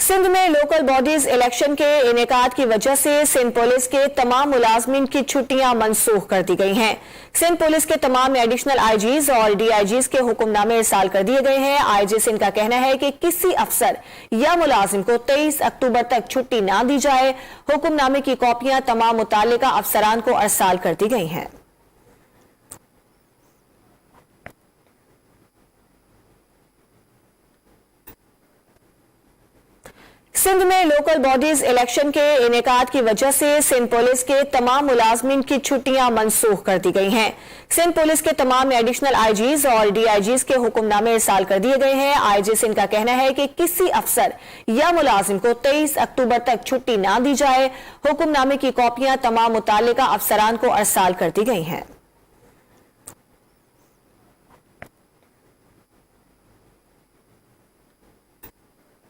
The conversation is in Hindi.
सिंध में लोकल बॉडीज इलेक्शन के इनेकाद की वजह से सिंध पुलिस के तमाम मुलाजमीन की छुट्टियां मनसूख कर दी गई हैं। सिंध पुलिस के तमाम एडिशनल आईजीज और डीआईजीज के हुक्मनामे इरसाल कर दिए गए हैं। आईजी सिंध का कहना है कि किसी अफसर या मुलाजिम को 23 अक्टूबर तक छुट्टी ना दी जाए। हुक्मनामे की कॉपियां तमाम मुताल्लिका अफसरान को इरसाल कर दी गई हैं। सिंध में लोकल बॉडीज इलेक्शन के इनेकाद की वजह से सिंध पुलिस के तमाम मुलाजमीन की छुट्टियां मनसूख कर दी गई हैं। सिंध पुलिस के तमाम एडिशनल आईजीज और डीआईजीज के हुक्मनामे इरसाल कर दिए गए हैं। आईजी सिंध का कहना है कि किसी अफसर या मुलाजिम को 23 अक्टूबर तक छुट्टी ना दी जाए। हुक्मनामे की कॉपियां तमाम मुताल्लिका अफसरान को इरसाल कर दी गई हैं।